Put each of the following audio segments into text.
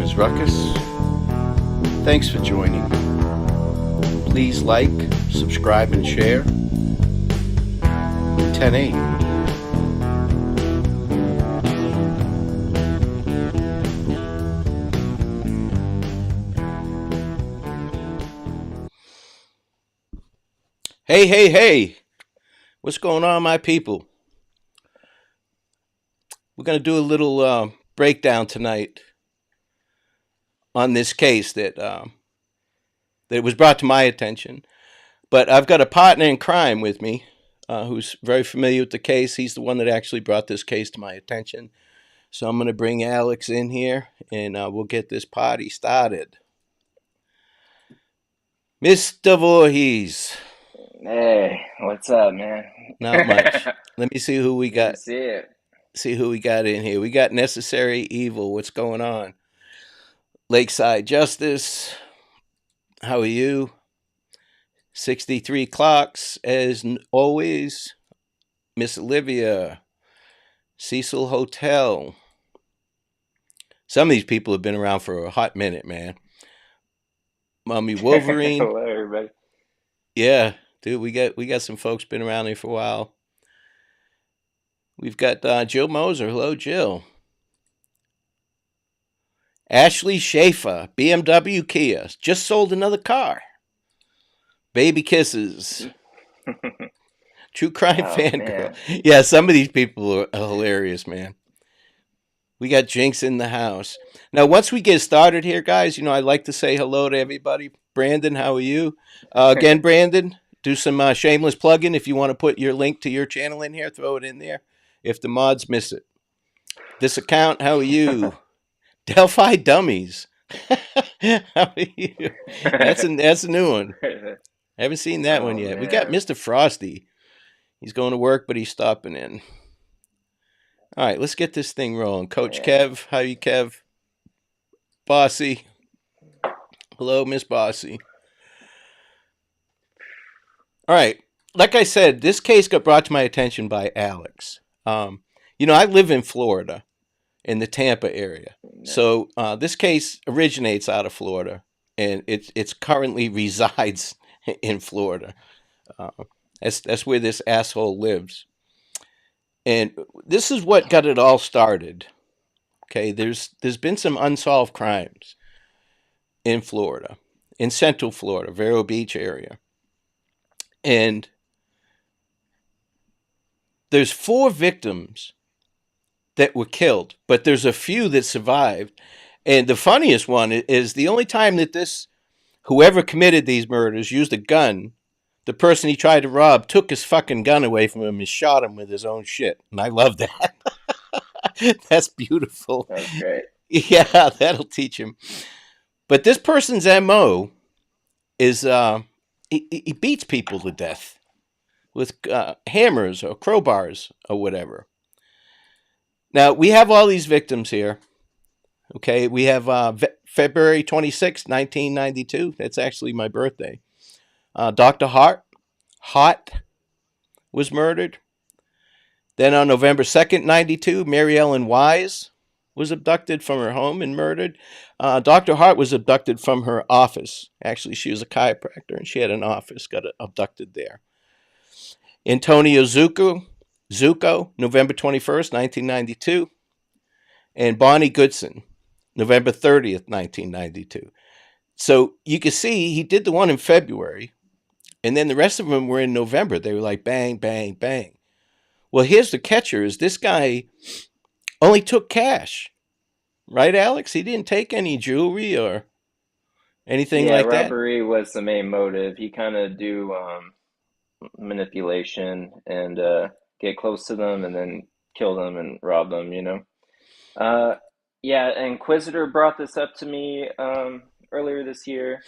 is Ruckus. Thanks for joining me. Please like, subscribe, and share. 10-8. Hey, hey, hey. What's going on, my people? We're going to do a little breakdown tonight on this case that was brought to my attention. But I've got a partner in crime with me who's very familiar with the case. He's the one that actually brought this case to my attention. So I'm going to bring Alex in here, and we'll get this party started. Mr. Voorhies. Hey, what's up, man? Not much. Let me see who we Good got. to see it. See who we got in here. We got Necessary Evil. What's going on? Lakeside Justice. How are you? 63 Clocks, as always. Miss Olivia. Cecil Hotel. Some of these people have been around for a hot minute, man. Mommy Wolverine. Hello, everybody. Yeah, dude, we got some folks been around here for a while. We've got Jill Moser. Hello, Jill. Ashley Schaefer, BMW Kia, just sold another car. Baby Kisses. True Crime Fangirl. Yeah, some of these people are hilarious, man. We got Jinx in the house. Now, once we get started here, guys, I'd like to say hello to everybody. Brandon, how are you? Again, Brandon, do some shameless plugging. If you want to put your link to your channel in here, throw it in there. If the mods miss it. This account, how are you? Delphi Dummies. How are you? That's a new one. I haven't seen that one yet. Man. We got Mr. Frosty. He's going to work, but he's stopping in. All right, let's get this thing rolling. Coach Kev, how are you, Kev? Bossy. Hello, Miss Bossy. All right, like I said, this case got brought to my attention by Alex. I live in Florida, in the Tampa area. So this case originates out of Florida, and it's currently resides in Florida. That's where this asshole lives. And this is what got it all started. Okay, there's been some unsolved crimes in Florida, in Central Florida, Vero Beach area. And there's 4 victims that were killed, but there's a few that survived. And the funniest one is the only time that whoever committed these murders used a gun, the person he tried to rob took his fucking gun away from him and shot him with his own shit. And I love that. That's beautiful. That's great. Yeah, that'll teach him. But this person's MO is he beats people to death with hammers or crowbars or whatever. Now, we have all these victims here. Okay, we have February 26, 1992. That's actually my birthday. Dr. Hart was murdered. Then on November 2nd, 92, Mary Ellen Wise was abducted from her home and murdered. Dr. Hart was abducted from her office. Actually, she was a chiropractor, and she had an office, got abducted there. Antonio Zucco, November 21st, 1992. And Bonnie Goodson, November 30th, 1992. So you can see he did the one in February, and then the rest of them were in November. They were like bang, bang, bang. Well, here's the catcher is this guy only took cash. Right, Alex? He didn't take any jewelry or anything like that? Yeah, robbery was the main motive. He kind of do manipulation and get close to them and then kill them and rob them, Yeah, Inquisitor brought this up to me earlier this year,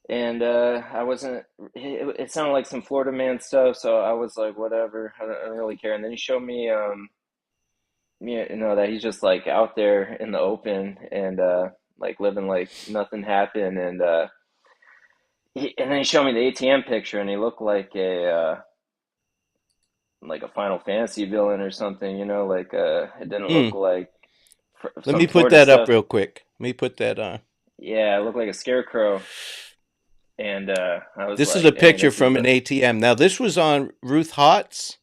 and I wasn't. It sounded like some Florida man stuff, so I was like, whatever. I don't really care. And then he showed me, that he's just like out there in the open and like living like nothing happened, and then he showed me the ATM picture, and he looked like a Final Fantasy villain or something, it didn't look like Let some me put Florida that up stuff. real quick. Let me put that on. Yeah, it looked like a scarecrow, and I was This is a like, "Dang, picture this is from the." an ATM. Now, this was on Ruth Hott's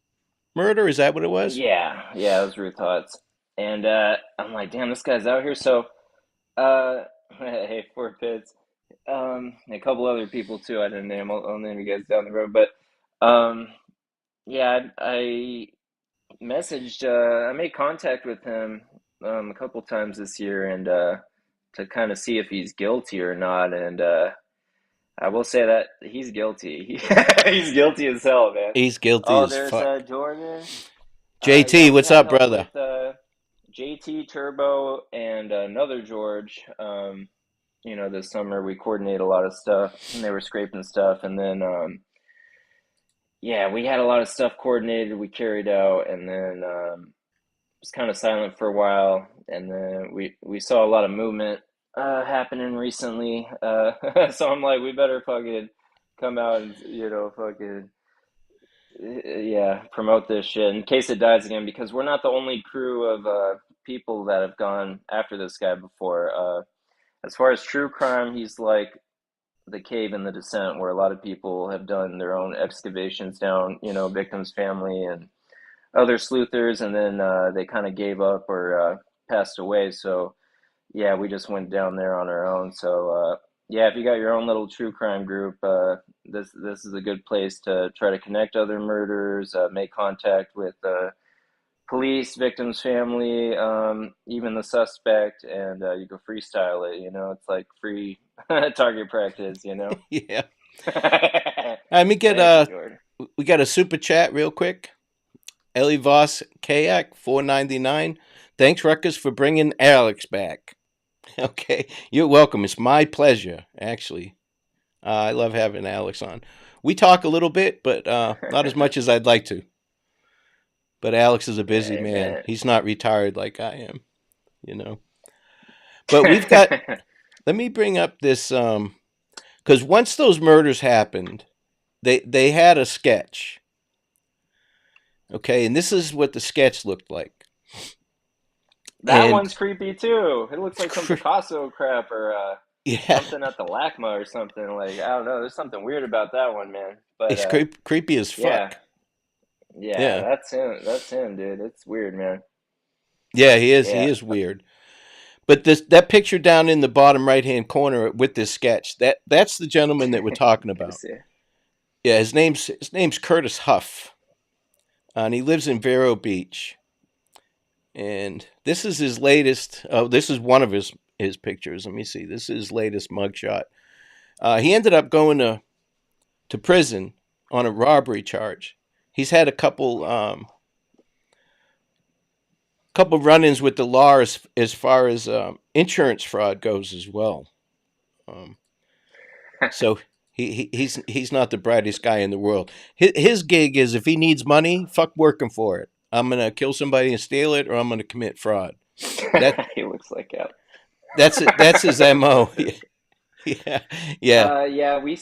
murder. Is that what it was? Yeah, yeah, it was Ruth Hutz, and I'm like, "Damn, this guy's out here." So, hey, Fort Pitts, a couple other people too. I didn't name. I'll name you guys down the road, but um, yeah, I messaged. I made contact with him a couple times this year, and to kind of see if he's guilty or not. And I will say that he's guilty. He's guilty as hell, man. He's guilty Oh, as there's fuck. Jordan. Yeah, JT, we what's had up, help brother? with JT Turbo and another George. This summer we coordinated a lot of stuff, and they were scraping stuff, and then yeah, we had a lot of stuff coordinated. We carried out, and then it was kind of silent for a while, and then we saw a lot of movement happening recently. So I'm like, we better fucking come out and fucking yeah, promote this shit in case it dies again, because we're not the only crew of people that have gone after this guy before. As far as true crime, he's like the cave in the descent, where a lot of people have done their own excavations down, victims' family and other sleuthers, and then they kind of gave up or passed away. So yeah, we just went down there on our own. So yeah, if you got your own little true crime group, this is a good place to try to connect other murders, make contact with police, victims' family, even the suspect, and you go freestyle it. It's like free target practice. Yeah. Let me get Thank you, Jordan. we got a super chat real quick. Ellie Voss Kayak 499. Thanks, Ruckus, for bringing Alex back. Okay, you're welcome. It's my pleasure, actually. I love having Alex on. We talk a little bit, but not as much as I'd like to. But Alex is a busy Hey, man. man. He's not retired like I am, you know. But we've got. Let me bring up this because once those murders happened, they had a sketch. Okay, and this is what the sketch looked like. That And one's creepy too. It looks like some Picasso crap or yeah, something at the LACMA or something. Like, I don't know. There's something weird about that one, man. But it's creepy as yeah, fuck. yeah, Yeah, that's him. That's him, dude. It's weird, man. yeah, he is. He Yeah. is weird. But this that picture down in the bottom right hand corner with this sketch that's the gentleman that we're talking I about. see. Yeah, his name's Curtis Huff, and he lives in Vero Beach. And this is his latest. Oh, this is one of his pictures. Let me see. This is his latest mugshot. He ended up going to prison on a robbery charge. He's had a couple run-ins with the law as far as insurance fraud goes as well. Um, so he's not the brightest guy in the world. His gig is if he needs money, fuck working for it. I'm gonna kill somebody and steal it, or I'm gonna commit fraud. That He looks like hell. that's it. That's his mo. Yeah, yeah. Yeah, we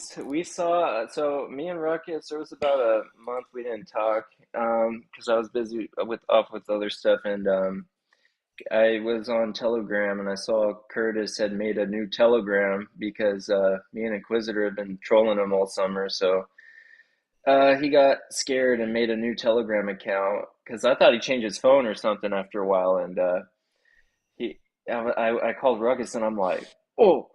saw. So me and Ruckus, there was about a month we didn't talk, because I was busy with other stuff, and I was on Telegram and I saw Curtis had made a new Telegram because me and Inquisitor have been trolling him all summer. So he got scared and made a new Telegram account because I thought he changed his phone or something after a while. And he, I called Ruckus and I'm like, oh,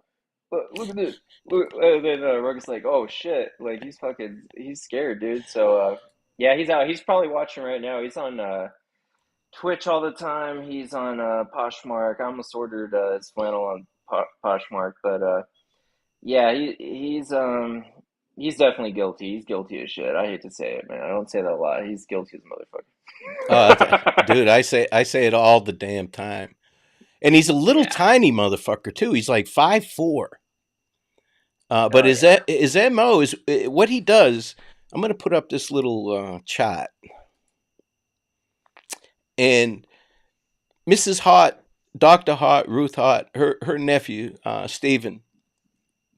look at this. Look, and then Ruckus like, oh shit, like he's scared, dude. So yeah, he's out. He's probably watching right now. He's on Twitch all the time. He's on Poshmark. I almost ordered his flannel on Poshmark, but yeah, he's definitely guilty. He's guilty as shit. I hate to say it, man. I don't say that a lot. He's guilty as a Uh, motherfucker. dude, I say it all the damn time. And he's a little Yeah. tiny motherfucker too. He's like 5'4". But Oh yeah. his mo is what he does. I'm gonna put up this little chat, and Mrs. Hart, Doctor Hart, Ruth Hart, her nephew Stephen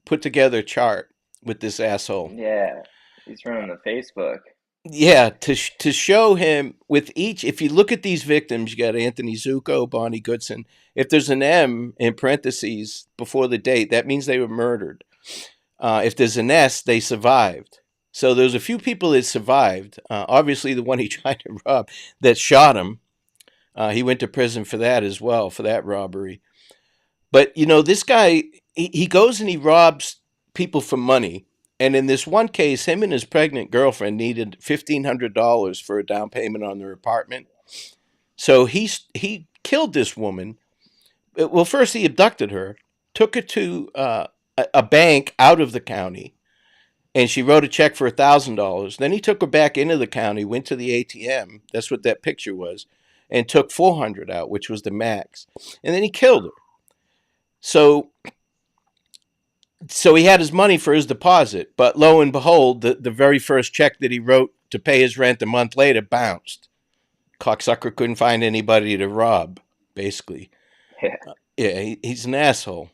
put together a chart with this asshole. Yeah. He's running the Facebook. Yeah, to show him with each, if you look at these victims, you got Anthony Zuko, Bonnie Goodson. If there's an M in parentheses before the date, that means they were murdered. If there's an S, they survived. So there's a few people that survived. Obviously, the one he tried to rob that shot him, he went to prison for that as well, for that robbery. But this guy, he goes and he robs people for money. And in this one case, him and his pregnant girlfriend needed $1,500 for a down payment on their apartment. So he killed this woman. Well, first he abducted her, took her to a bank out of the county, and she wrote a check for $1,000. Then he took her back into the county, went to the ATM. That's what that picture was, and took 400 out, which was the max. And then he killed her. So he had his money for his deposit, but lo and behold, the very first check that he wrote to pay his rent a month later bounced. Cocksucker couldn't find anybody to rob, basically. Yeah. Yeah, he's an asshole.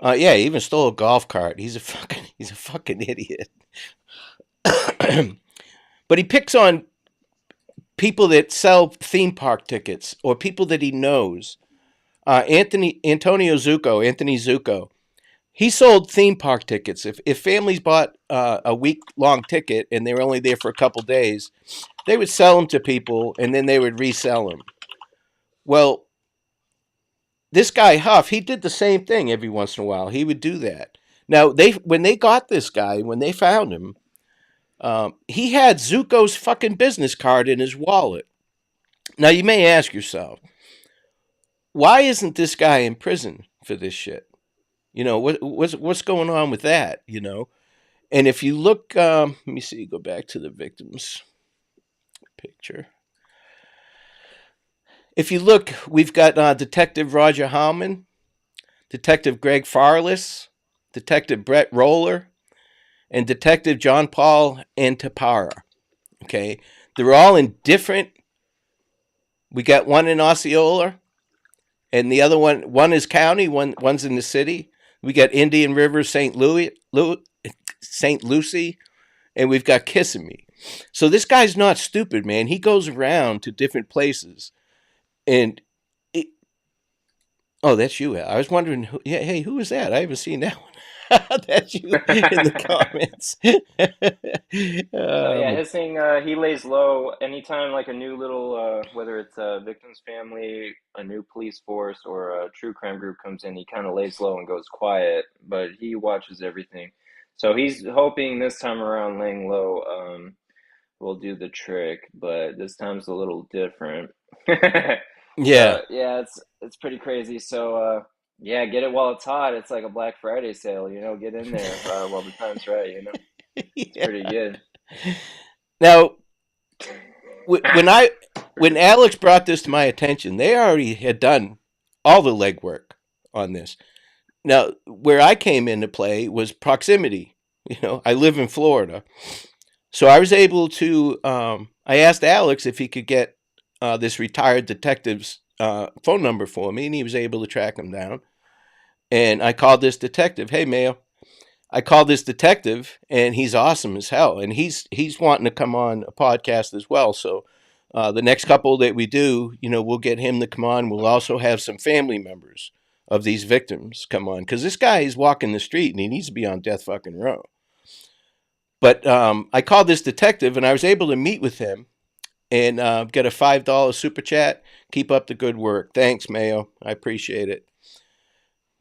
Yeah, he even stole a golf cart. He's a fucking idiot. But he picks on people that sell theme park tickets or people that he knows. Anthony Zuko, he sold theme park tickets. If families bought a week long ticket and they were only there for a couple days, they would sell them to people and then they would resell them. Well, this guy Huff, he did the same thing every once in a while. He would do that. Now when they got this guy, when they found him, he had Zuko's fucking business card in his wallet. Now you may ask yourself, why isn't this guy in prison for this shit? What's going on with that? And if you look, let me see, go back to the victims picture. If you look, we've got Detective Roger Howman, Detective Greg Farless, Detective Brett Roller, and Detective John Paul Antipara. Okay, they're all in different. We got one in Osceola, and the other one is county. One's in the city. We got Indian River, St. Lucie, and we've got Kissimmee. So this guy's not stupid, man. He goes around to different places, and oh, that's you. I was wondering, hey, who is that? I haven't seen that one. That's you in the comments. Yeah, his thing, he lays low anytime like a new little, whether it's a victim's family, a new police force, or a true crime group comes in, he kind of lays low and goes quiet, but he watches everything. So he's hoping this time around laying low will do the trick, but this time's a little different. Yeah. But yeah, it's pretty crazy. So yeah, get it while it's hot. It's like a Black Friday sale, get in there while the time's right. It's Yeah. pretty good. Now, when Alex brought this to my attention, they already had done all the legwork on this. Now, where I came into play was proximity. I live in Florida, so I was able to. I asked Alex if he could get this retired detective's phone number for me, and he was able to track him down. And I called this detective. Hey, Mayo. I called this detective, and he's awesome as hell, and he's wanting to come on a podcast as well. So the next couple that we do, we'll get him to come on. We'll also have some family members of these victims come on, because this guy is walking the street and he needs to be on death fucking row. But I called this detective, and I was able to meet with him and get a $5 super chat. Keep up the good work. Thanks, Mayo. I appreciate it.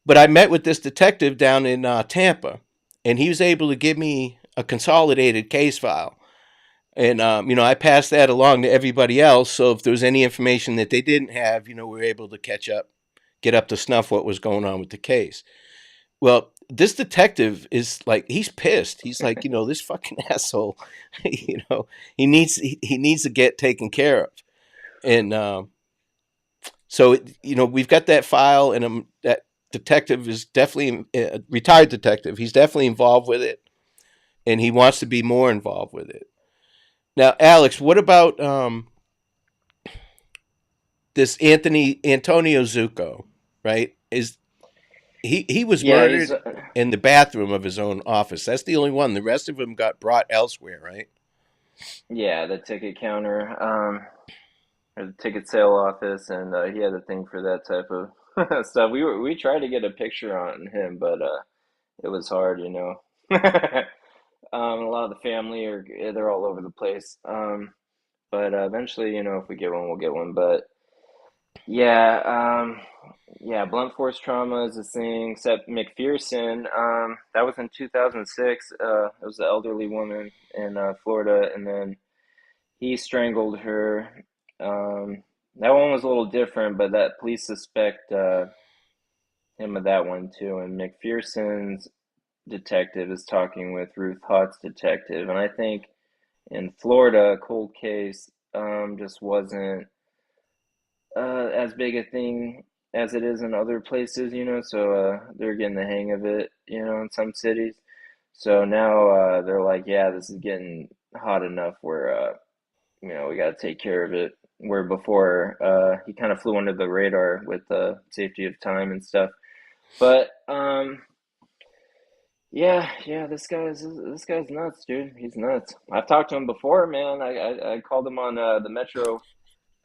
But I met with this detective down in Tampa, and he was able to give me a consolidated case file. And, I passed that along to everybody else. So if there was any information that they didn't have, we were able to catch up, get up to snuff what was going on with the case. Well, this detective is like, he's pissed. He's like, this fucking asshole, he needs to get taken care of. And so, we've got that file, and that detective is definitely a retired detective. He's definitely involved with it, and he wants to be more involved with it. Now, Alex, what about this Antonio Zuko? Right? Is he was Yeah, he's murdered in the bathroom of his own office? That's the only one. The rest of them got brought elsewhere, right? Yeah, the ticket counter, or the ticket sale office, and he had a thing for that type of stuff. We tried to get a picture on him, but it was hard, you know. A lot of the family are they're all over the place. But eventually, you know, if we get one, we'll get one. But yeah, yeah, blunt force trauma is a thing. Except McPherson, that was in 2006. It was an elderly woman in Florida, and then he strangled her. That one was a little different, but that police suspect him of that one too. And McPherson's detective is talking with Ruth Hott's detective, and I think in Florida, a cold case just wasn't as big a thing as it is in other places, you know. So they're getting the hang of it, you know, in some cities. So now they're like, yeah, this is getting hot enough where you know, we got to take care of it. Where before he kind of flew under the radar with the safety of time and stuff. But yeah, yeah, this guy's nuts, dude. He's nuts. I've talked to him before, man. I called him on the Metro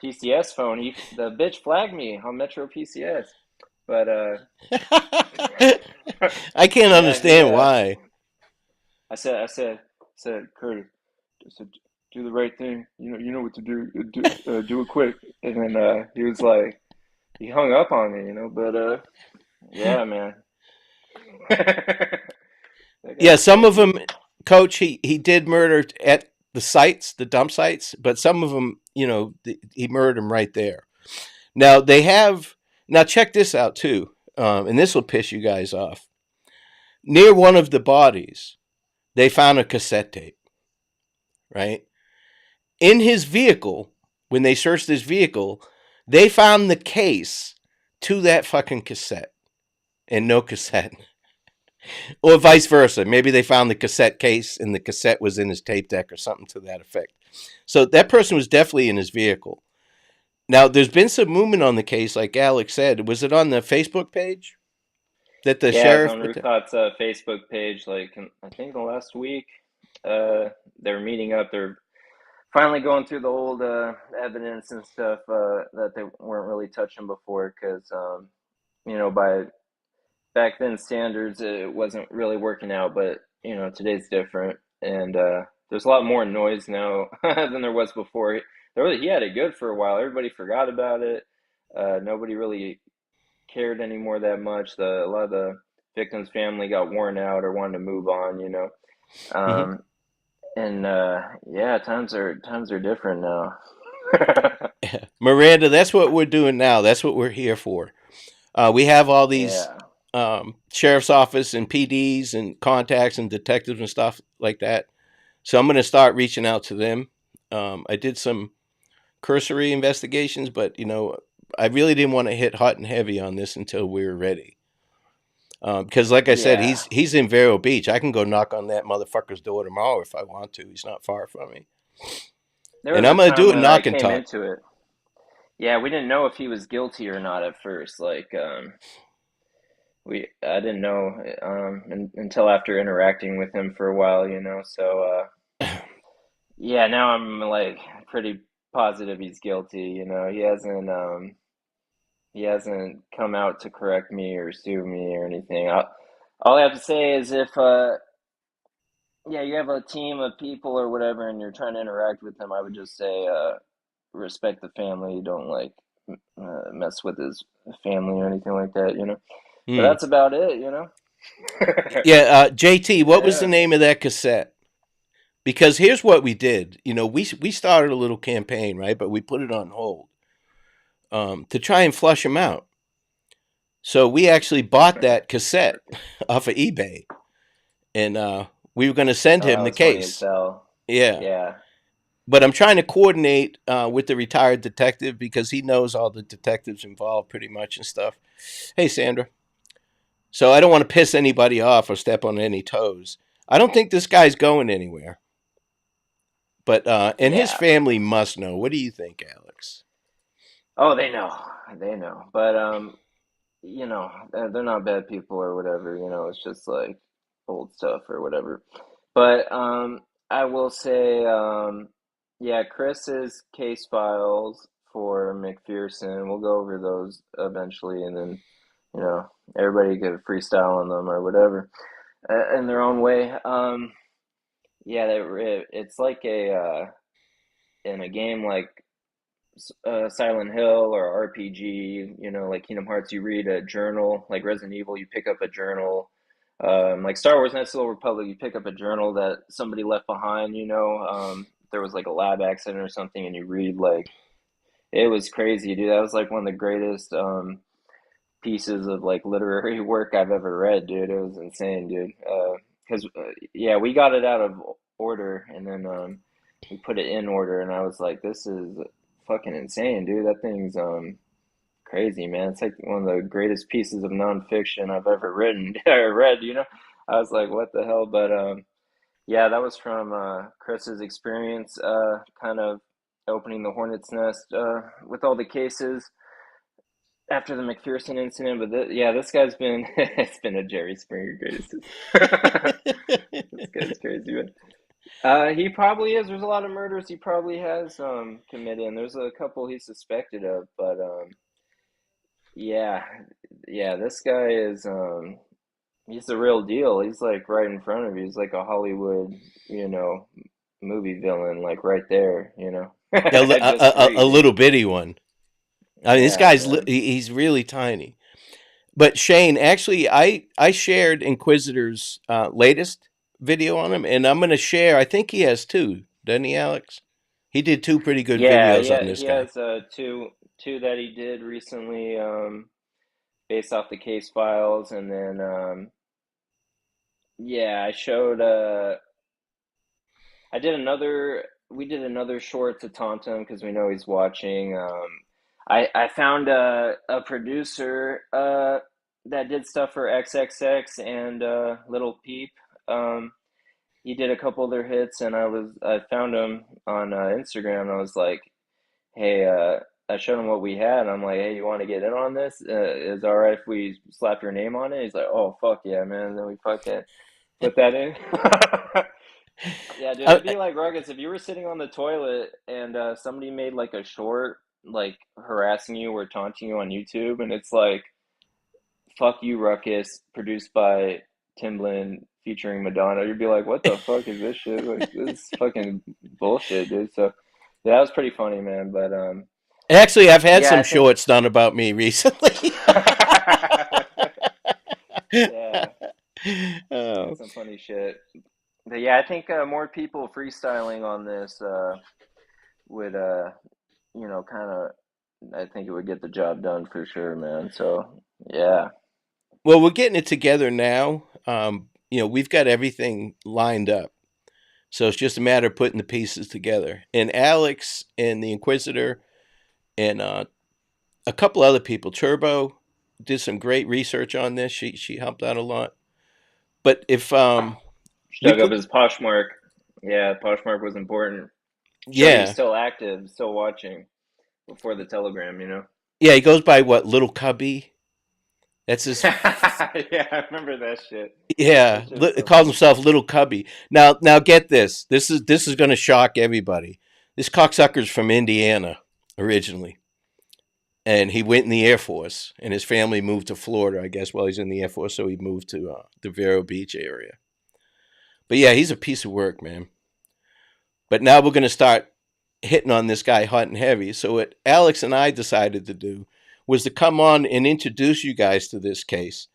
PCS phone. The bitch flagged me on Metro PCS. But I can't yeah, understand why. I said, Curtis, I said, do the right thing. You know what to do. Do it quick. And then he was like, he hung up on me, you know. But yeah, man, that Yeah, guy's some of crazy. them, Coach, he did murder at the sites, the dump sites, but some of them, he murdered them right there. Now they have. Now check this out too, and this will piss you guys off. Near one of the bodies, they found a cassette tape. Right in his vehicle, when they searched his vehicle, they found the case to that fucking cassette and no cassette. Or vice versa. Maybe they found the cassette case and the cassette was in his tape deck or something to that effect. So that person was definitely in his vehicle. Now, there's been some movement on the case, like Alex said. Was it on the Facebook page that the Yeah, it's sheriff on put? Ruth Hott's Facebook page. Like, I think the last week, they're meeting up. They're finally going through the old evidence and stuff that they weren't really touching before, because you know, by back then standards, it wasn't really working out. But you know, today's different, and there's a lot more noise now than there was before. He had it good for a while. Everybody forgot about it. Nobody really cared anymore that much. A lot of the victim's family got worn out or wanted to move on, you know. Mm-hmm. Um, and yeah, times are different now. Miranda, that's what we're doing now. That's what we're here for. We have all these Yeah, sheriff's office and PDs and contacts and detectives and stuff like that. So I'm going to start reaching out to them. I did some cursory investigations, but I really didn't want to hit hot and heavy on this until we were ready. Because, like I said, yeah. he's in Vero Beach. I can go knock on that motherfucker's door tomorrow if I want to. He's not far from me, There and was I'm a gonna do time it when I knock and came talk. into it. Yeah, we didn't know if he was guilty or not at first. Like, I didn't know until after interacting with him for a while, you know. So, yeah, now I'm like pretty positive he's guilty. You know, he hasn't come out to correct me or sue me or anything. All I have to say is if yeah, you have a team of people or whatever and you're trying to interact with them, I would just say respect the family. Don't like mess with his family or anything like that, you know. But Hmm. that's about it, you know. Yeah, JT, what was the Yeah. name of that cassette? Because here's what we did. We started a little campaign, right? But we put it on hold to try and flush him out. So we actually bought that cassette off of eBay, and we were going to send Oh, that him the was funny as case. hell. Yeah, Yeah. but I'm trying to coordinate with the retired detective because he knows all the detectives involved pretty much and stuff. Hey, Sandra. So I don't want to piss anybody off or step on any toes. I don't think this guy's going anywhere, but and his Yeah. family must know. What do you think, Alex? Oh, they know. They know. But you know, they're not bad people or whatever, you know, it's just like old stuff or whatever. But I will say, yeah, Chris's case files for McPherson. We'll go over those eventually, and then you know everybody could freestyle on them or whatever in their own way. Yeah, it's like a in a game like Silent Hill or RPG, like Kingdom Hearts, you read a journal. Like Resident Evil, you pick up a journal. Like Star Wars Knights of the Old Republic, you pick up a journal that somebody left behind. There was like a lab accident or something, and you read like it was crazy, dude. That was like one of the greatest pieces of like literary work I've ever read, dude. It was insane, dude. Because yeah, we got it out of order, and then we put it in order, and I was like, this is fucking insane, dude. That thing's crazy, man. It's like one of the greatest pieces of nonfiction I've ever written or read. I was like, what the hell? But yeah, that was from Chris's experience, kind of opening the hornet's nest with all the cases after the McPherson incident. But yeah, this guy's been it's been a Jerry Springer greatest. This guy's crazy, man. He probably is. There's a lot of murders he probably has committed, and there's a couple he's suspected of. But yeah, yeah, this guy is he's the real deal. He's like right in front of you. He's like a Hollywood, you know, movie villain, like right there. Just for you, A dude. little bitty one. I mean, this Yeah, guy's man. he's really tiny. But Shane, actually, I shared Inquisitor's latest video on him, and I'm going to share. I think he has two, doesn't he, Alex? He did two pretty good Yeah, videos on yeah. this He guy. has two that he did recently, based off the case files, and then yeah, I did another. We did another short to taunt him because we know he's watching. I found a producer that did stuff for XXX and Little Peep. Um, he did a couple of their hits, and I found him on Instagram. And I was like, hey, I showed him what we had. And I'm like, hey, you want to get in on this? Is it all right if we slap your name on it? He's like, oh fuck yeah, man. And then we fucking put that in. Yeah, dude, Uh, it'd be like Ruckus if you were sitting on the toilet and somebody made like a short, like harassing you or taunting you on YouTube, and it's like "Fuck you, Ruckus," produced by Timbaland featuring Madonna. You'd be like, "What the fuck is this shit? Like, this is fucking bullshit, dude." So, yeah, that was pretty funny, man. But Actually, I've had yeah, some I think, shorts done about me recently. yeah, Oh. that's some funny shit. But yeah, I think more people freestyling on this would kind of, I think it would get the job done for sure, man. So, yeah. Well, we're getting it together now. We've got everything lined up. So it's just a matter of putting the pieces together. And Alex and the Inquisitor and a couple other people, Turbo, did some great research on this. She helped out a lot. But if we Dug up put, his Poshmark. Yeah, Poshmark was important. Showed he was yeah, still active, still watching before the telegram. yeah, he goes by what, Little Cubby. That's his. Yeah, I remember that shit. Yeah, That shit was it so calls funny. himself Little Cubby. Now get this. This is going to shock everybody. This cocksucker's from Indiana originally, and he went in the Air Force, and his family moved to Florida, I guess, while he's in the Air Force. So he moved to the Vero Beach area. But yeah, he's a piece of work, man. But now we're going to start hitting on this guy hot and heavy. So what Alex and I decided to do was to come on and introduce you guys to this case,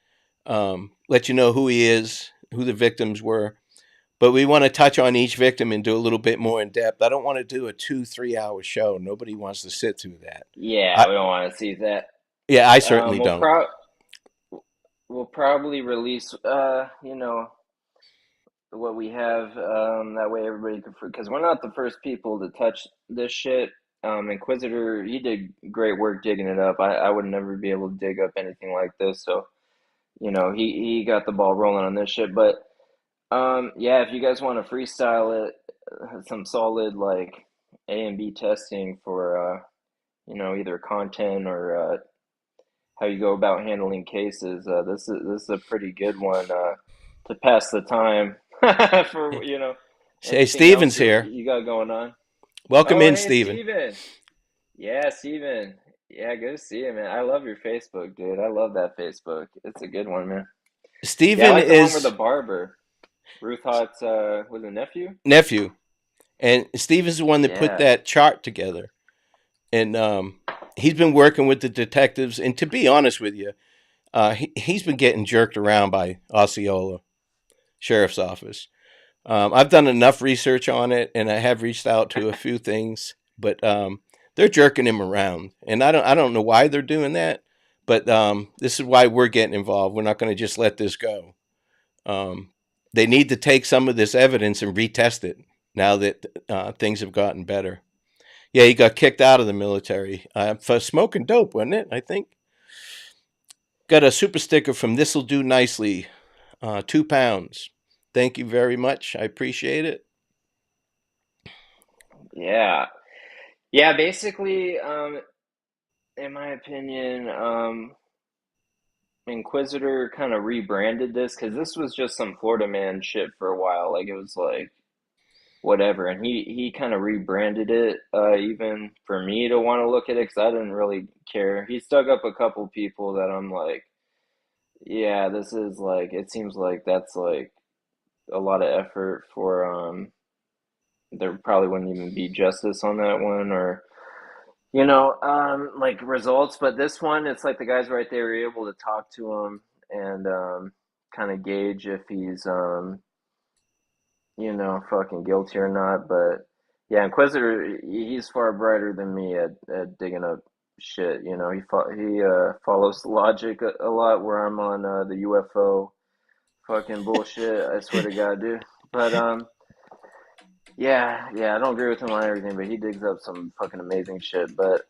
let you know who he is, who the victims were. But we want to touch on each victim and do a little bit more in depth. I don't want to do a 2-3 hour show. Nobody wants to sit through that. Yeah, I, we don't want to see that. yeah, I Um, certainly we'll don't. pro we'll probably release what we have, that way everybody can, because we're not the first people to touch this shit. Inquisitor, he did great work digging it up. I would never be able to dig up anything like this. So, he got the ball rolling on this shit. But yeah, if you guys want to freestyle it, some solid like A and B testing for either content or how you go about handling cases, this is a pretty good one to pass the time for. Hey, Anything else Steven's you here. you got going on? Welcome Oh, in, hey, Steven. Steven. Yeah, Steven. Yeah, good to see you, man. I love your Facebook, dude. I love that Facebook. It's a good one, man. Yeah, I Steven like the one where the is barber, Ruth Hot's, was it nephew? nephew, and Steven's the one that put Yeah. that chart together. And he's been working with the detectives. And to be honest with you, he's been getting jerked around by Osceola Sheriff's Office. I've done enough research on it, and I have reached out to a few things, but they're jerking him around, and I don't know why they're doing that, but this is why we're getting involved. We're not going to just let this go. Um, they need to take some of this evidence and retest it now that things have gotten better. Yeah, he got kicked out of the military for smoking dope, wasn't it? I think. Got a super sticker from This'll Do Nicely, 2 pounds. Thank you very much. I appreciate it. Yeah. Yeah, basically, in my opinion, Inquisitor kind of rebranded this because this was just some Florida man shit for a while. Like it was like whatever, and he kind of rebranded it. Even for me to want to look at it, because I didn't really care. He's dug up a couple people that I'm like, yeah, this is like. It seems like that's like a lot of effort for. There probably wouldn't even be justice on that one, or like results. But this one, it's like the guys right there were able to talk to him and kind of gauge if he's fucking guilty or not. But yeah, Inquisitor, he's far brighter than me at digging up shit. He follows the logic a lot where I'm on the UFO fucking bullshit. I swear to God, dude. But yeah, I don't agree with him on everything, but he digs up some fucking amazing shit. But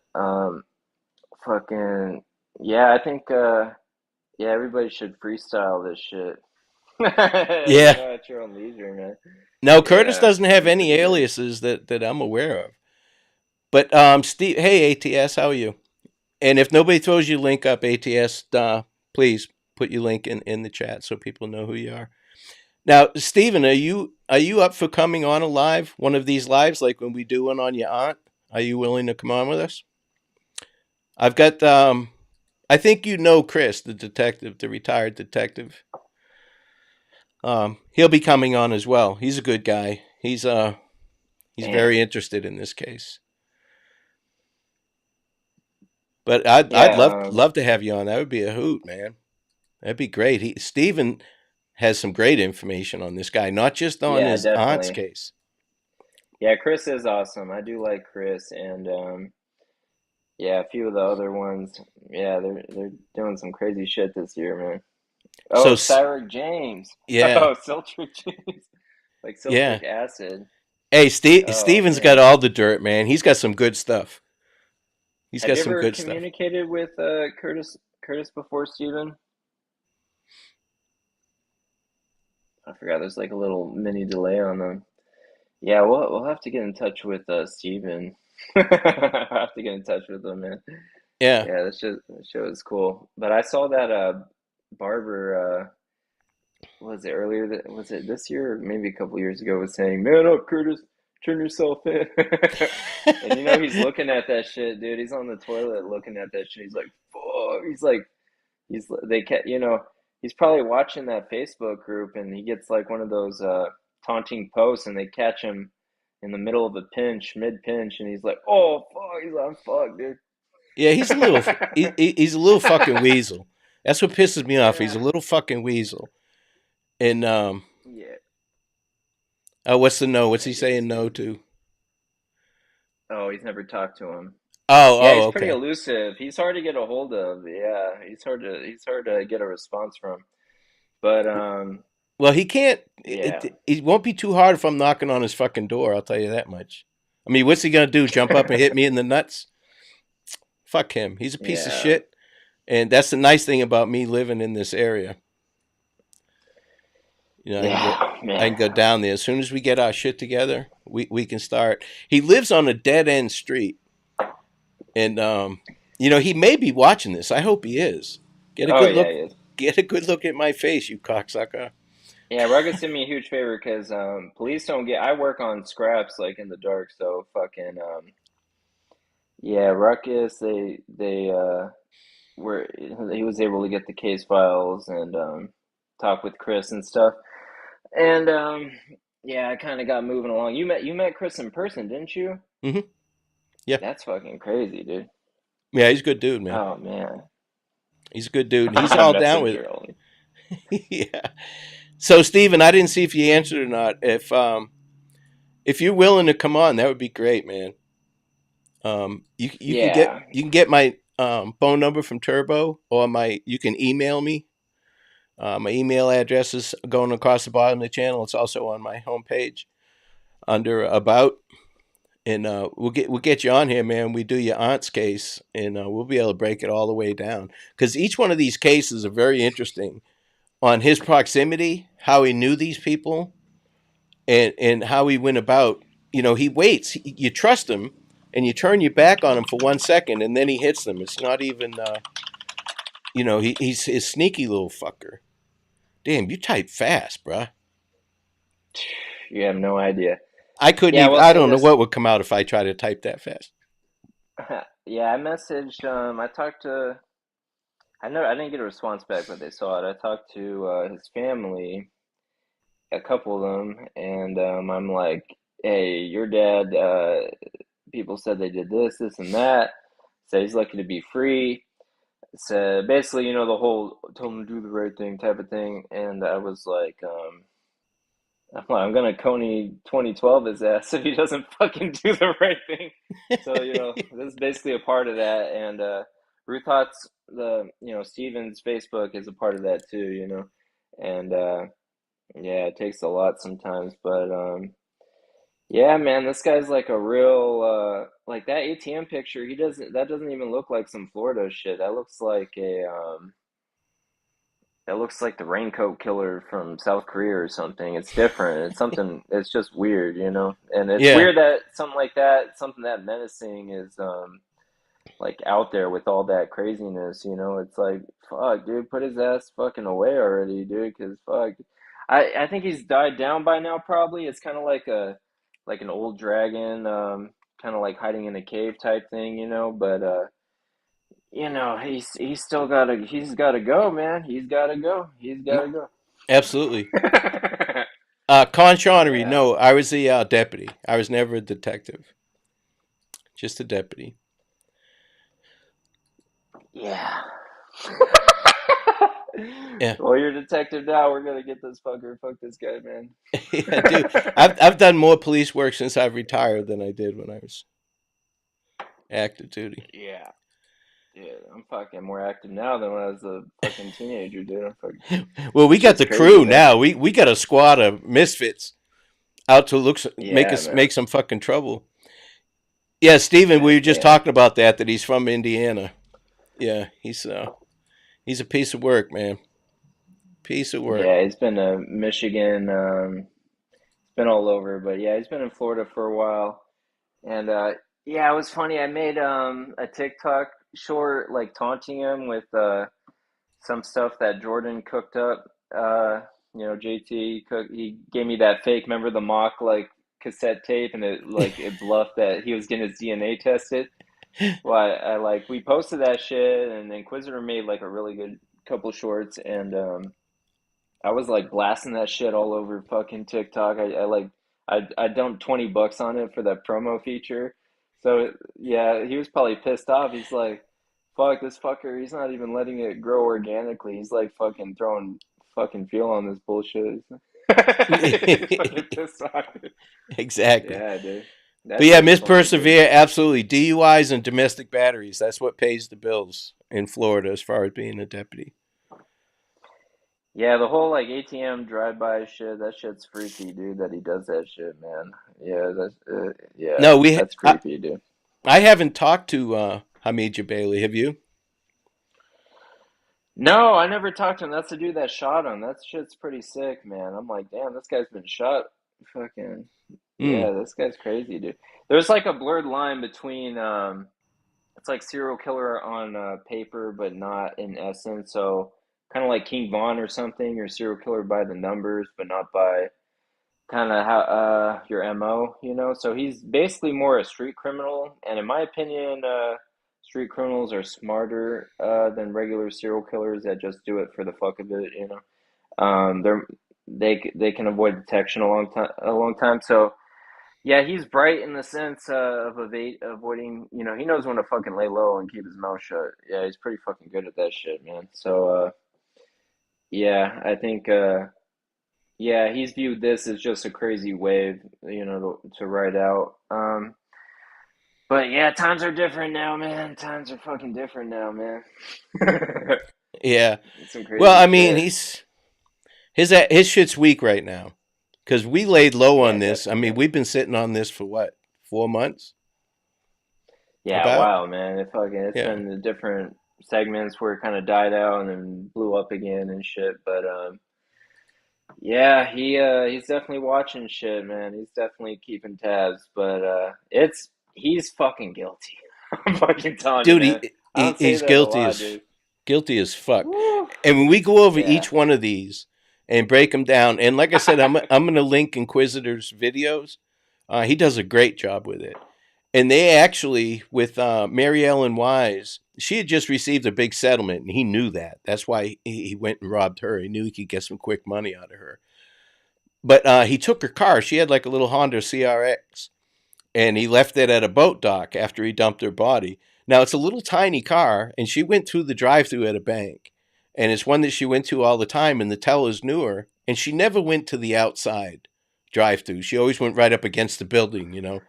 fucking yeah, I think yeah, everybody should freestyle this shit. Yeah. At your own leisure, man. No, Curtis Yeah, doesn't it'd have be any pretty good. aliases that I'm aware of. But Steve, hey ATS, how are you? And if nobody throws you link up, ATS, please put your link in the chat so people know who you are. Now, Steven, are you up for coming on a live, one of these lives, like when we do one on your aunt? Are you willing to come on with us? I've got I think you know Chris, the detective, the retired detective. He'll be coming on as well. He's a good guy. He's Man, very interested in this case. But I'd love yeah, love to have you on. That would be a hoot, man. That'd be great. Steven has some great information on this guy, not just on yeah, his aunt's definitely. case. Yeah, Chris is awesome. I do like Chris, and yeah, a few of the other ones. Yeah, they're doing some crazy shit this year, man. So Oh, Cyric James. yeah, Oh, Siltric James, like yeah. Siltric acid. Hey, Oh Steven's got man, all the dirt, man. He's got some good stuff. He's have got you some ever good stuff. communicated with Curtis before, Steven? I forgot. There's like a little mini delay on them. Yeah, we'll have to get in touch with Steven. I'll have to get in touch with him, man. Yeah. Yeah, that show is cool. But I saw that Barber was it earlier that was it this year or maybe a couple years ago was saying, "Man up, Curtis, turn yourself in." And he's looking at that shit, dude. He's on the toilet looking at that shit. He's like, "Fuck." He's like they can't, he's probably watching that Facebook group and he gets like one of those taunting posts and they catch him in the middle of a pinch, mid pinch, and he's like, "Oh fuck." He's like, "I'm fucked, dude." Yeah, he's a little fucking weasel. That's what pisses me off. He's Yeah. a little fucking weasel. And Yeah. what's the no? What's I he get saying no Steve. to? Oh, he's never talked to him. Yeah, Oh, he's pretty okay. elusive. He's hard to get a hold of. Yeah, he's hard to get a response from. But Well, he can't. yeah. It won't be too hard if I'm knocking on his fucking door. I'll tell you that much. I mean, what's he gonna do? Jump up and hit me in the nuts? Fuck him. He's a piece of Yeah. shit. And that's the nice thing about me living in this area. I can go. Yeah, I can man. go down there as soon as we get our shit together. We can start. He lives on a dead end street, and he may be watching this. I hope he is. Get a Oh good yeah, look. he is. Get a good look at my face, you cocksucker. Yeah, Ruckus did me a huge favor because police don't get. I work on scraps like in the dark, so fucking yeah, Ruckus. They were he was able to get the case files and talk with Chris and stuff, and yeah, I kind of got moving along. You met Chris in person, didn't you? Hmm. Yeah, That's fucking crazy, dude. yeah, he's a good dude, man. Oh man, He's a good dude, and he's all down with messenger only. it. Yeah. So, Steven, I didn't see if you answered or not. If you're willing to come on, that would be great, man. You can get Yeah, my phone number from Turbo, or my you can email me. My email address is going across the bottom of the channel. It's also on my homepage under about, and we'll get you on here, man. We do your aunt's case, and we'll be able to break it all the way down because each one of these cases are very interesting on his proximity, how he knew these people, and how he went about. He waits. You trust him, and you turn your back on him for 1 second, and then he hits them. It's not even. He's his sneaky little fucker. Damn, you type fast, bruh. you have no idea. I couldn't Yeah, I even. will I say don't know this. what would come out if I tried to type that fast. Yeah, I messaged. I talked to. I know I didn't get a response back, but they saw it. I talked to his family, a couple of them, and I'm like, "Hey, your dad. People said they did this, this, and that. Said he's lucky to be free. Said basically, the whole told him to do the right thing type of thing." And I was like, I'm gonna Coney 2012 his ass if he doesn't fucking do the right thing. So, this is basically a part of that. And Ruth Hot's Steven's Facebook is a part of that too, And yeah, it takes a lot sometimes, but yeah, man, this guy's like a real like that ATM picture, that doesn't even look like some Florida shit. That looks like the raincoat killer from South Korea or something. It's different. It's something. It's just weird, And it's Yeah, weird that something like that, something that menacing, is like out there with all that craziness. It's like, fuck, dude, put his ass fucking away already, dude. Because fuck, I think he's died down by now. Probably it's kind of like an old dragon, kind of like hiding in a cave type thing, But he's gotta go, man. He's gotta go. He's gotta go. absolutely. Con Connery, Yeah. no, I was the deputy. I was never a detective, just a deputy. Yeah. Yeah, Well, you're a detective now. We're gonna get this fucker. Fuck this guy, man. yeah, dude. I've done more police work since I've retired than I did when I was active duty. Yeah. Dude, I'm fucking more active now than when I was a fucking teenager, dude. I'm fucking. Well, we This got shit's the crazy, crew man. now. We got a squad of misfits out to make Yeah, us man. make some fucking trouble. Yeah, Steven, we God were just damn. talking about that he's from Indiana. Yeah, he's a piece of work, man. Piece of work. Yeah, he's been to Michigan. He's been all over, but yeah, he's been in Florida for a while. And yeah, it was funny. I made a TikTok short, like taunting him with some stuff that Jordan cooked up. JT cooked. He gave me that fake. Remember the mock like cassette tape, and it bluffed that he was getting his DNA tested. Well, I like we posted that shit, and Inquisitor made like a really good couple shorts, and I was like blasting that shit all over fucking TikTok. I dumped $20 on it for that promo feature. So yeah, he was probably pissed off. He's like, fuck this fucker, he's not even letting it grow organically. He's like fucking throwing fucking fuel on this bullshit. He's fucking pissed off. Exactly. Yeah, dude. But That yeah, shit's Miss funny, dude. Persevere, absolutely. DUIs and domestic batteries. That's what pays the bills in Florida as far as being a deputy. Yeah, the whole like ATM drive-by shit, that shit's freaky, dude, that he does that shit, man. Yeah, No, that's creepy, dude. I haven't talked to Hamid Bailey. Have you? No, I never talked to him. That's the dude that shot him. That shit's pretty sick, man. I'm like, damn, this guy's been shot. Fucking, Hmm. yeah, this guy's crazy, dude. There's like a blurred line between, it's like serial killer on paper, but not in essence. So kind of like King Von or something. You're a serial killer by the numbers, but not by kind of how your MO, you know. So he's basically more a street criminal, and in my opinion, street criminals are smarter than regular serial killers that just do it for the fuck of it, you know. They can avoid detection a long time. So yeah, he's bright in the sense of avoiding. You know, he knows when to fucking lay low and keep his mouth shut. Yeah, he's pretty fucking good at that shit, man. So yeah, I think yeah, he's viewed this as just a crazy wave, you know, to ride out. But yeah, times are different now, man. Times are fucking different now, man. Yeah. Some Well, crazy I mean, shit. his shit's weak right now because we laid low on Yeah, this. I mean, definitely. we've been sitting on this for what, 4 months? Yeah, About. wow, man. It's Yeah. been the different segments where it kind of died out and then blew up again and shit. But yeah, he's definitely watching shit, man. He's definitely keeping tabs. But he's fucking guilty. I'm fucking telling you, Dude, man. I don't say he's that a lot, dude. guilty as fuck. Woo. And when we go over Yeah. each one of these and break them down, and like I said, I'm going to link Inquisitor's videos. He does a great job with it. And they actually, with Mary Ellen Wise, she had just received a big settlement, and he knew that. That's why he went and robbed her. He knew he could get some quick money out of her. But he took her car. She had like a little Honda CRX, and he left it at a boat dock after he dumped her body. Now it's a little tiny car, and she went through the drive-through at a bank, and it's one that she went to all the time, and the tellers knew her, and she never went to the outside drive-through. She always went right up against the building, you know.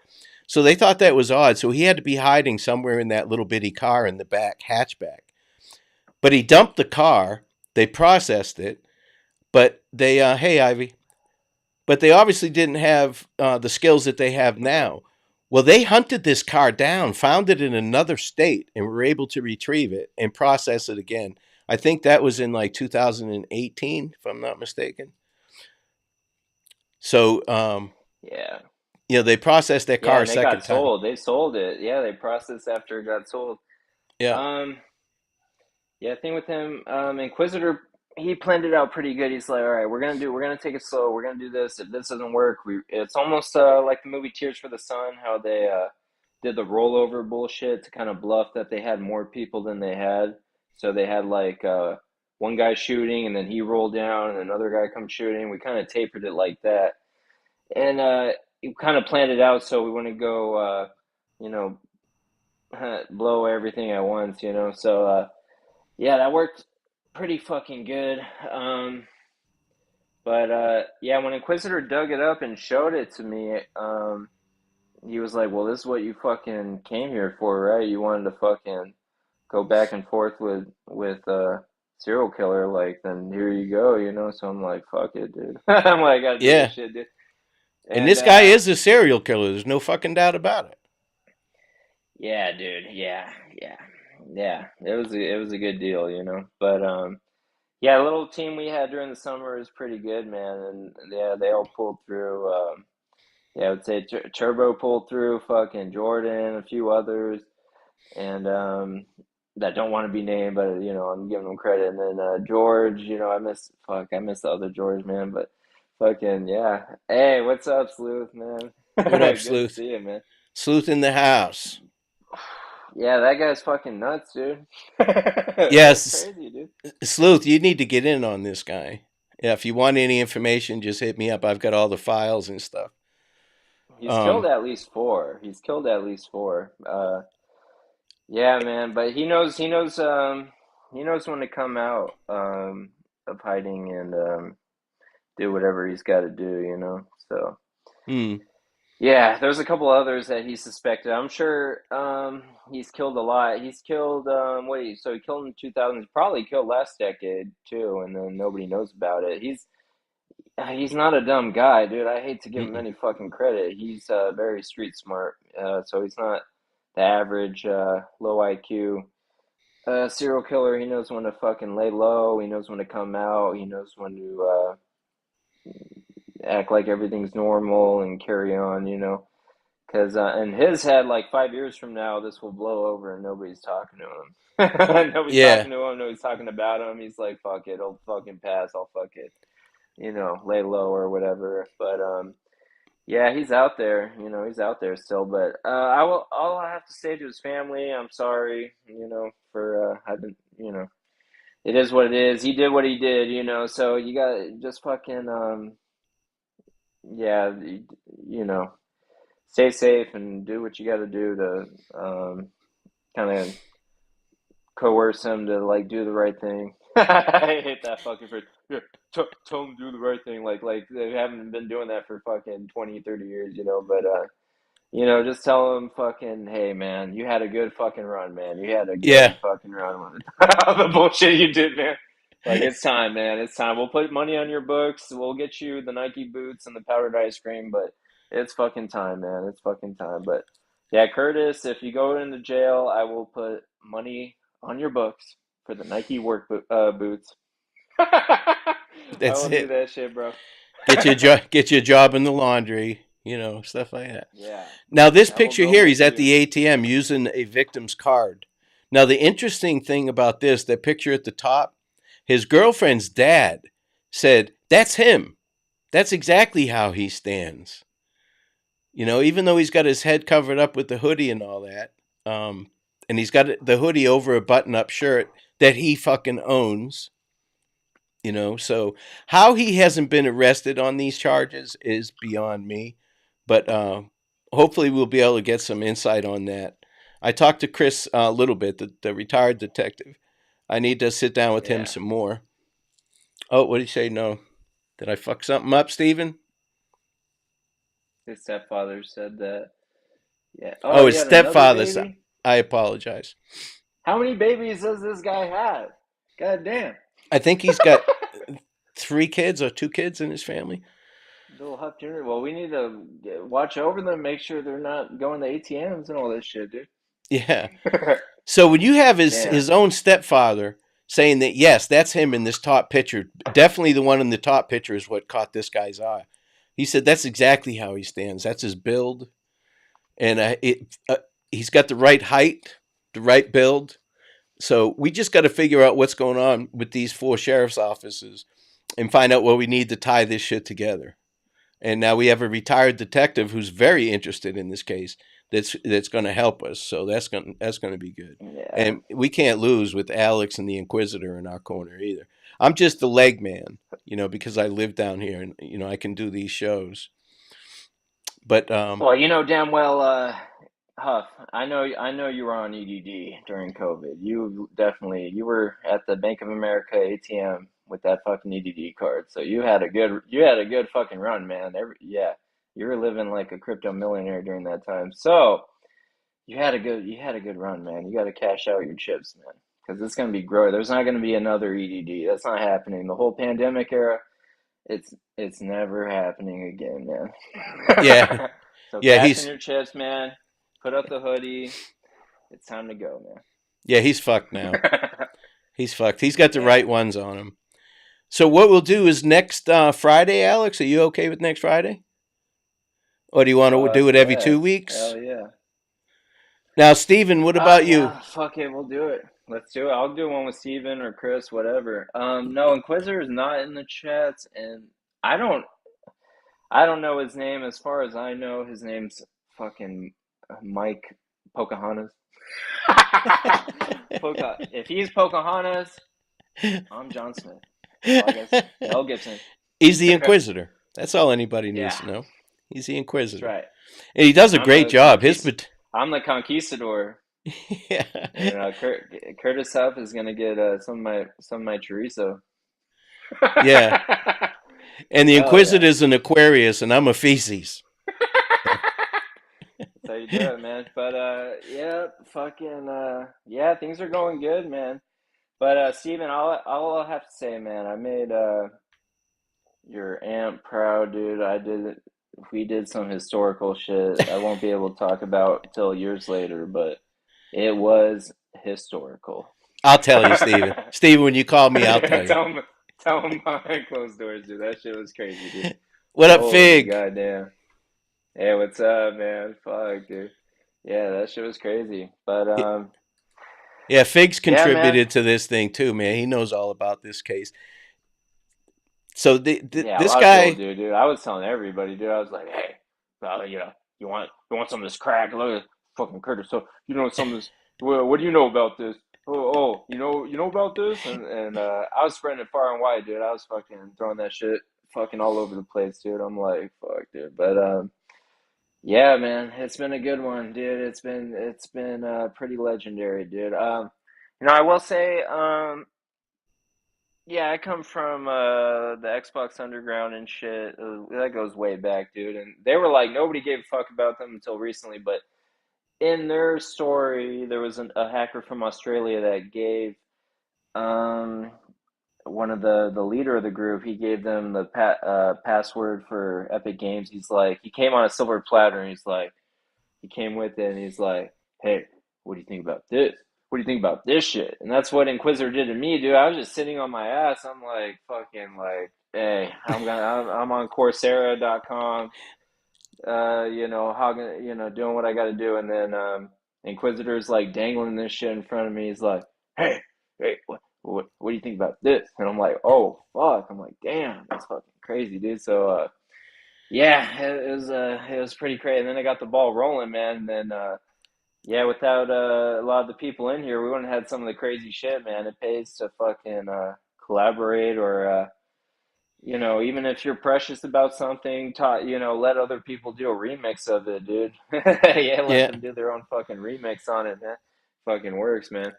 So they thought that was odd. So he had to be hiding somewhere in that little bitty car in the back hatchback. But he dumped the car. They processed it, but they hey Ivy, but they obviously didn't have the skills that they have now. Well, they hunted this car down, found it in another state, and were able to retrieve it and process it again. I think that was in like 2018, if I'm not mistaken. So, Yeah. they processed that Yeah, car a and they got second time. sold. They sold it. Yeah, they processed after it got sold. Yeah. Um, yeah, thing with him, Inquisitor, he planned it out pretty good. He's like, all right, we're gonna take it slow. We're gonna do this. If this doesn't work, it's almost like the movie Tears for the Sun, how they did the rollover bullshit to kind of bluff that they had more people than they had. So they had like one guy shooting, and then he rolled down, and another guy comes shooting. We kind of tapered it like that, and we kind of planned it out so we wouldn't go, you know, blow everything at once, you know. So yeah, that worked pretty fucking good. But yeah, when Inquisitor dug it up and showed it to me, he was like, "Well, this is what you fucking came here for, right? You wanted to fucking go back and forth with serial killer, like then here you go, you know." So I'm like, "Fuck it, dude." I'm like, "I gotta do this Yeah. shit, dude." And And this guy is a serial killer. There's no fucking doubt about it. yeah, dude, yeah. It was a good deal, you know. But yeah, the little team we had during the summer is pretty good, man, and yeah, they all pulled through. Yeah, I would say Turbo pulled through, fucking Jordan, a few others, and that don't want to be named, but you know, I'm giving them credit. And then George, you know, I miss the other George, man, but fucking yeah. Hey, what's up, Sleuth, man? What up, Good to Sleuth? see you, man. Sleuth in the house. Yeah, that guy's fucking nuts, dude. That's Yes, crazy, dude. Sleuth, you need to get in on this guy. Yeah, if you want any information, just hit me up. I've got all the files and stuff. He's killed Um, at least four. He's killed at least four. Yeah, man, but he knows when to come out of hiding and do whatever he's got to do, you know. So hmm. yeah, there's a couple others that he suspected. I'm sure he's killed a lot. He's killed so he killed in 2000, probably killed last decade too, and then nobody knows about it. He's not a dumb guy, dude. I hate to give him Mm-mm. any fucking credit. He's very street smart. So he's not the average low IQ serial killer. He knows when to fucking lay low. He knows when to come out. He knows when to act like everything's normal and carry on, you know. Because in his head, like 5 years from now, this will blow over and nobody's talking to him. Nobody's Yeah. talking to him. Nobody's talking about him. He's like, fuck it, I'll fucking pass. I'll fuck it, lay low or whatever. But yeah, he's out there. He's out there still. But I will. All I have to say to his family, I'm sorry. For I've been. It is what it is. He did what he did. So you got just fucking yeah. You know, stay safe and do what you got to do to kind of coerce him to like do the right thing. I hate that fucking phrase. Yeah, tell him to do the right thing. Like they haven't been doing that for fucking 20, 30 years, But just tell him fucking, hey man, you had a good fucking run, man. You had a Yeah. good fucking run with all the bullshit you did, man. Like it's time, man. It's time. We'll put money on your books. We'll get you the Nike boots and the powdered ice cream, but it's fucking time, man. It's fucking time. But yeah, Curtis, if you go into jail, I will put money on your books for the Nike boots. I That's will do it. that shit, bro. Get you a job in the laundry, stuff like that. Yeah, Now this double picture here, double he's for at you. the ATM using a victim's card. Now the interesting thing about this, that picture at the top, his girlfriend's dad said, "That's him. That's exactly how he stands." Even though he's got his head covered up with the hoodie and all that, and he's got the hoodie over a button-up shirt that he fucking owns. So how he hasn't been arrested on these charges is beyond me, but hopefully we'll be able to get some insight on that. I talked to Chris a little bit, the retired detective. I need to sit down with him Yeah, some more. Oh, what did he say? No. Did I fuck something up, Steven? his stepfather said that. Yeah. Oh, Oh, he his had another stepfather. baby? I apologize. How many babies does this guy have? God damn. I think he's got 3 kids or 2 kids in his family. Little Huff Jr. Well, we need to watch over them, make sure they're not going to ATMs and all this shit, dude. Yeah. So when you have Damn. his own stepfather saying that, yes, that's him in this top picture, definitely the one in the top picture is what caught this guy's eye. He said that's exactly how he stands. That's his build, and he's got the right height, the right build. So we just got to figure out what's going on with these 4 sheriff's offices and find out what we need to tie this shit together. And now we have a retired detective who's very interested in this case. That's going to help us. So that's going to be good. Yeah. And we can't lose with Alex and the Inquisitor in our corner either. I'm just the leg man, because I live down here and I can do these shows. But Well, damn well, Huff. I know you were on EDD during COVID. You were at the Bank of America ATM with that fucking EDD card. So you had a good fucking run, man. Yeah, you were living like a crypto millionaire during that time. So you had a good run, man. You got to cash out your chips, man, because it's gonna be growing. There's not gonna be another EDD. That's not happening. The whole pandemic era, it's never happening again, yeah, man. So yeah, cash in your chips, man. Put up the hoodie. It's time to go, he's fucked now. man. He's fucked. He's got the Yeah. right ones on him. So what we'll do is next Friday, Alex. Are you okay with next Friday? Or do you want to do it every Yeah. 2 weeks? Hell yeah. Now, Steven, what about you? Yeah. Fuck it. We'll do it. Let's do it. I'll do one with Steven or Chris, whatever. No, Inquisitor is not in the chats, and I don't. I don't know his name. As far as I know, his name's fucking Mike Pocahontas. If he's Pocahontas, I'm John Smith. I guess Mel Gibson. He's the Inquisitor. That's all anybody needs Yeah, to know. He's the that's Inquisitor. right. And he does a I'm great the job. I'm the conquistador, Yeah. and Curtis Huff is gonna get some of my chorizo. Yeah. And the Hell yeah! Inquisitor's an Aquarius, and I'm a feces. That's how you do it, man. But yeah, fucking yeah, things are going good, man. But Steven, all I have to say, man, I made your aunt proud, dude. We did some historical shit I won't be able to talk about till years later, but it was historical. I'll tell you, Steven. Steven, when you call me, I'll tell you. Tell him behind closed doors, dude. That shit was crazy, dude. What up, Holy Fig? goddamn. Hey, what's up, man? Fuck, dude. Yeah, that shit was crazy. But Yeah, Figs yeah, man. contributed to this thing too, man. He knows all about this case. So Yeah, a this lot of people guy, do, dude. I was telling everybody, dude. I was like, hey, you want some of this crack? Look at fucking Curtis. So you know some of this. Well, what do you know about this? Oh, you know about this? And I was spreading it far and wide, dude. I was fucking throwing that shit fucking all over the place, dude. I'm like, fuck, dude. But yeah, man, it's been a good one, dude. It's been pretty legendary, dude. I will say, yeah, I come from the Xbox Underground and shit. That goes way back, dude. And they were like nobody gave a fuck about them until recently, but in their story, there was a hacker from Australia that gave um one of the leader of the group. He gave them the password for Epic Games. He's like, he came on a silver platter, and he's like. He came with it and he's like, "Hey, what do you think about this? What do you think about this shit?" And that's what Inquisitor did to me, dude. I was just sitting on my ass. I'm like, fucking like, hey, I'm on Coursera.com, doing what I got to do, and then Inquisitor's like dangling this shit in front of me. He's like, hey, what do you think about this? And I'm like, oh fuck. I'm like, damn, that's fucking crazy, dude. So yeah, it was pretty crazy. And then I got the ball rolling, man. And then yeah, without a lot of the people in here, we wouldn't have had some of the crazy shit, man. It pays to fucking collaborate, or even if you're precious about something, let other people do a remix of it, dude. Yeah, let yeah, them do their own fucking remix on it, man. Fucking works, man.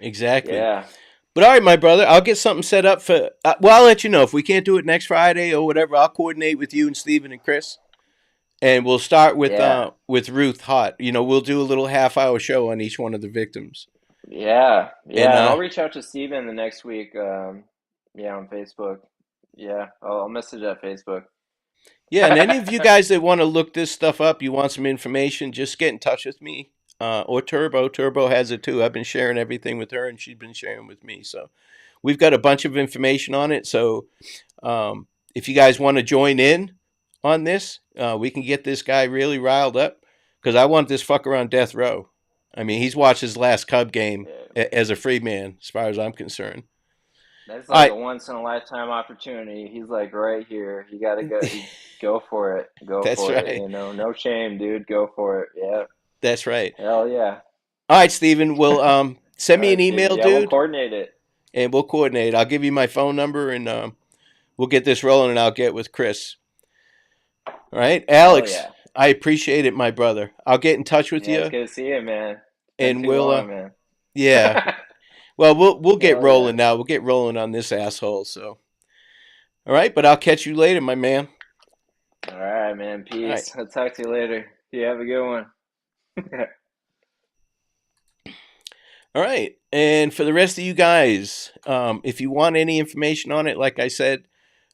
exactly. Yeah, But all right, my brother, I'll get something set up for. Well, I'll let you know if we can't do it next Friday or whatever. I'll coordinate with you and Steven and Chris, and we'll start yeah, with Ruth Hot. We'll do a little half-hour show on each one of the victims, yeah. and And I'll reach out to Steven the next week. Yeah, on Facebook. Yeah, I'll message at Facebook. yeah, and any of you guys that want to look this stuff up, you want some information, just get in touch with me. Or Turbo. Turbo has it too. I've been sharing everything with her, and she's been sharing with me. So we've got a bunch of information on it. So if you guys want to join in on this, we can get this guy really riled up because I want this fucker on death row. I mean, he's watched his last Cub game Yeah. as a free man, as far as I'm concerned. That's All like right, a once in a lifetime opportunity. He's like right here. You gotta go for it. Go that's for it. right. No shame, dude. Go for it. Yeah. That's right. Hell yeah. All right, Steven. Well, send All me an right, Steven. email, Yeah, we'll dude, coordinate it. and we'll coordinate. I'll give you my phone number, and we'll get this rolling, and I'll get with Chris. All right, Hell Alex. yeah. I appreciate it, my brother. I'll get in touch with Yeah, it's you, good to see you, man. It's been and too we'll long, man. yeah. Well, we'll get Hell yeah. rolling now. We'll get rolling on this asshole. So, all right, but I'll catch you later, my man. All right, man. All right, Peace. I'll talk to you later. You have a good one. all right. And for the rest of you guys, if you want any information on it, like I said,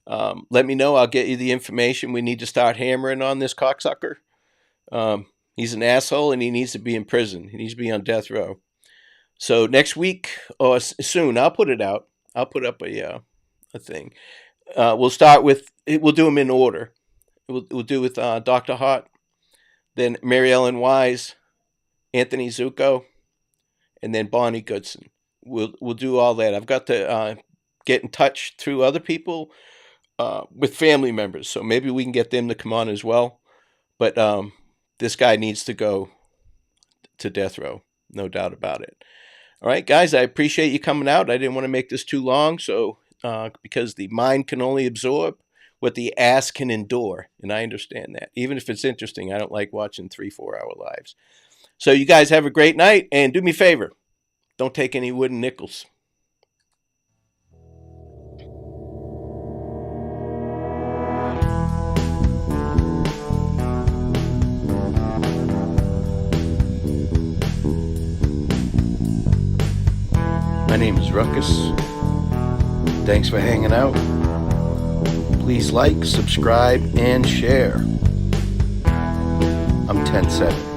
let me know. I'll get you the information. We need to start hammering on this cocksucker. He's an asshole, and he needs to be in prison. He needs to be on death row. So next week or soon, I'll put it out. I'll put up a thing. We'll start with. We'll do them in order. We'll do with Dr. Hart, then Mary Ellen Wise, Anthony Zuko, and then Bonnie Goodson. We'll do all that. I've got to get in touch through other people with family members, so maybe we can get them to come on as well. But this guy needs to go to death row, no doubt about it. All right, guys, I appreciate you coming out. I didn't want to make this too long, so because the mind can only absorb what the ass can endure, and I understand that. Even if it's interesting, I don't like watching 3-4 hour lives. So you guys have a great night, and do me a favor, don't take any wooden nickels. My name is Ruckus. Thanks for hanging out. Please like, subscribe, and share. I'm 10-7.